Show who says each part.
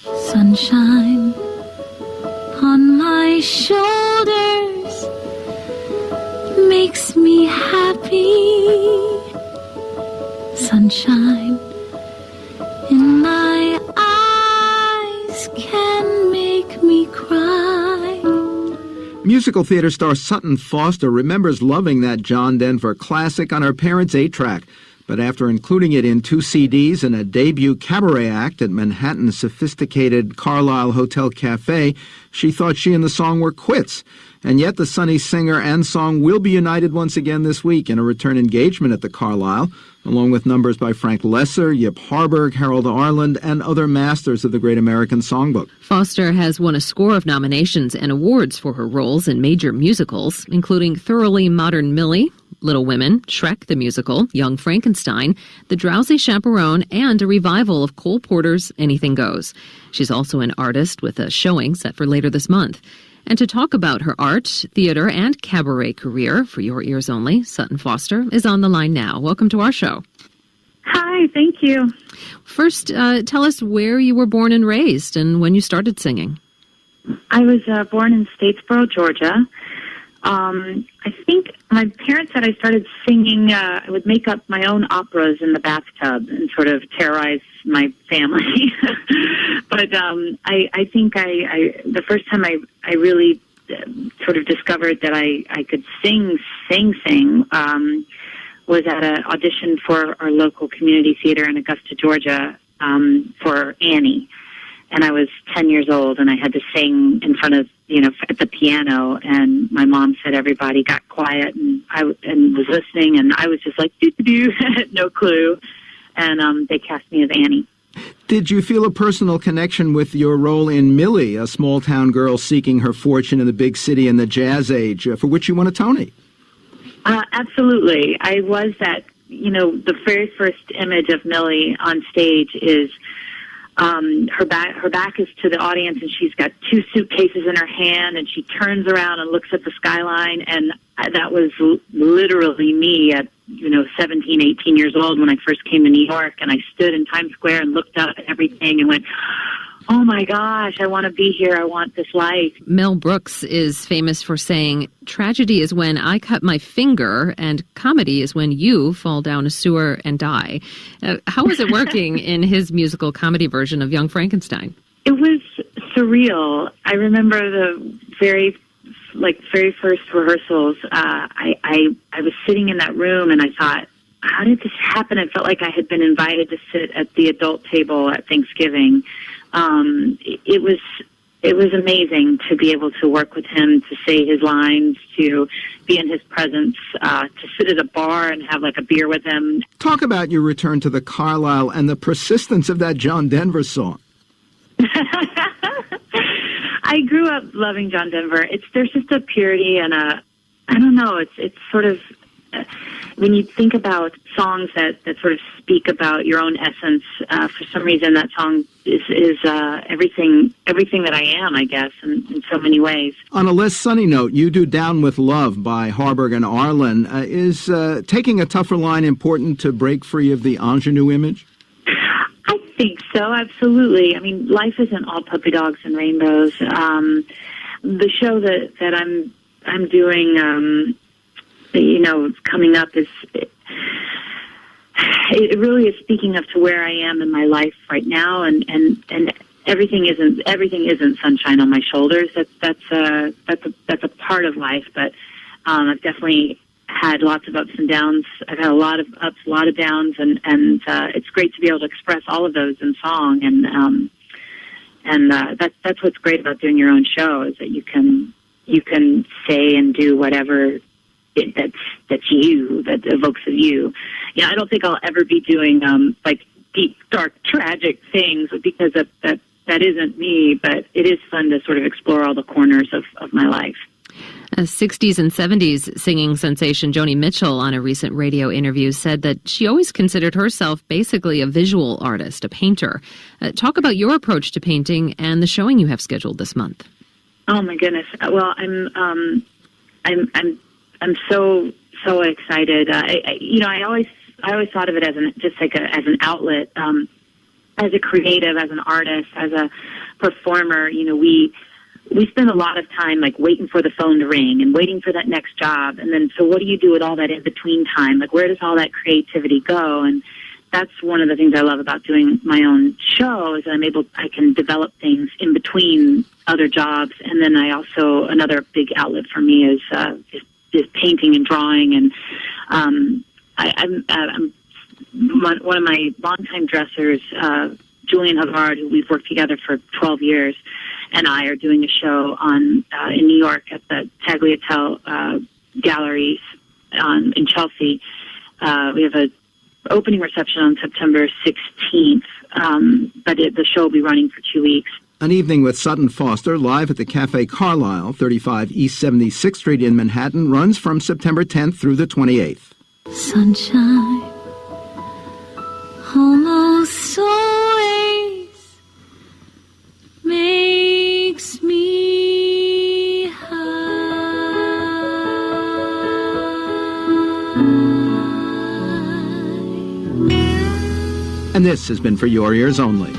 Speaker 1: Sunshine on my shoulders makes me happy. Sunshine in my eyes can make me cry.
Speaker 2: Musical theater star Sutton Foster remembers loving that John Denver classic on her parents' 8-track. But after including it in 2 CDs and a debut cabaret act at Manhattan's sophisticated Carlisle Hotel Cafe, she thought she and the song were quits. And yet the Sunny singer and song will be united once again this week in a return engagement at the Carlisle, along with numbers by Frank Lesser, Yip Harburg, Harold Arlen, and other masters of the Great American Songbook.
Speaker 3: Foster has won a score of nominations and awards for her roles in major musicals, including Thoroughly Modern Millie, Little Women, Shrek the Musical, Young Frankenstein, The Drowsy Chaperone, and a revival of Cole Porter's Anything Goes. She's also an artist with a showing set for later this month. And to talk about her art, theater, and cabaret career, for your ears only, Sutton Foster is on the line now. Welcome to our show.
Speaker 4: Hi, thank you.
Speaker 3: First, tell us where you were born and raised and when you started singing.
Speaker 4: I was born in Statesboro, Georgia. I think my parents said I started singing, I would make up my own operas in the bathtub and sort of terrorize my family. But I think the first time I really sort of discovered that I could sing was at an audition for our local community theater in Augusta, Georgia, for Annie. And I was 10 years old, and I had to sing in front of, at the piano. And my mom said everybody got quiet, and was listening, and I was just like, doo-doo-doo, no clue. And they cast me as Annie.
Speaker 2: Did you feel a personal connection with your role in Millie, a small-town girl seeking her fortune in the big city in the jazz age, for which you won a Tony?
Speaker 4: Absolutely. I was that, the very first image of Millie on stage is her back is to the audience, and she's got 2 suitcases in her hand, and she turns around and looks at the skyline, and that was literally me at 17, 18 years old when I first came to New York, and I stood in Times Square and looked up at everything and went, oh my gosh, I want to be here, I want this life.
Speaker 3: Mel Brooks is famous for saying, tragedy is when I cut my finger, and comedy is when you fall down a sewer and die. How was it working in his musical comedy version of Young Frankenstein?
Speaker 4: It was surreal. I remember the very first rehearsals. I was sitting in that room, and I thought, how did this happen? It felt like I had been invited to sit at the adult table at Thanksgiving. It was amazing to be able to work with him, to say his lines, to be in his presence, to sit at a bar and have like a beer with him.
Speaker 2: Talk about your return to the Carlisle and the persistence of that John Denver song.
Speaker 4: I grew up loving John Denver. There's just a purity and I don't know, it's sort of, when you think about songs that sort of speak about your own essence, for some reason that song is everything that I am, I guess, in so many ways.
Speaker 2: On a less sunny note, you do Down with Love by Harburg and Arlen. Is taking a tougher line important to break free of the ingenue image?
Speaker 4: I think so, absolutely. I mean, life isn't all puppy dogs and rainbows. The show that I'm doing, coming up is, it really is speaking up to where I am in my life right now, and everything isn't sunshine on my shoulders. That's a part of life, but I've definitely had lots of ups and downs. I've had a lot of ups, a lot of downs, and it's great to be able to express all of those in song, and that's what's great about doing your own show, is that you can say and do whatever that's you, that evokes of you. I don't think I'll ever be doing deep, dark, tragic things, because that isn't me, but it is fun to sort of explore all the corners of my life.
Speaker 3: 60s and 70s singing sensation Joni Mitchell, on a recent radio interview, said that she always considered herself basically a visual artist, a painter. Talk about your approach to painting and the showing you have scheduled this month.
Speaker 4: Oh my goodness! Well, I'm so excited. I always thought of it as an outlet. I as a creative, as an artist, as a performer, we spend a lot of time like waiting for the phone to ring and waiting for that next job. And then, so what do you do with all that in between time? Like, where does all that creativity go? And that's one of the things I love about doing my own show is I can develop things in between other jobs. And then another big outlet for me is painting and drawing. And I'm one of my longtime dressers, Julian Havard, who we've worked together for 12 years, and I are doing a show in New York at the Tagliatelle Galleries in Chelsea. We have an opening reception on September 16th, but the show will be running for 2 weeks.
Speaker 2: An Evening with Sutton Foster, live at the Cafe Carlisle, 35 East 76th Street in Manhattan, runs from September 10th through the 28th.
Speaker 1: Sunshine almost always makes me high.
Speaker 2: And this has been For Your Ears Only.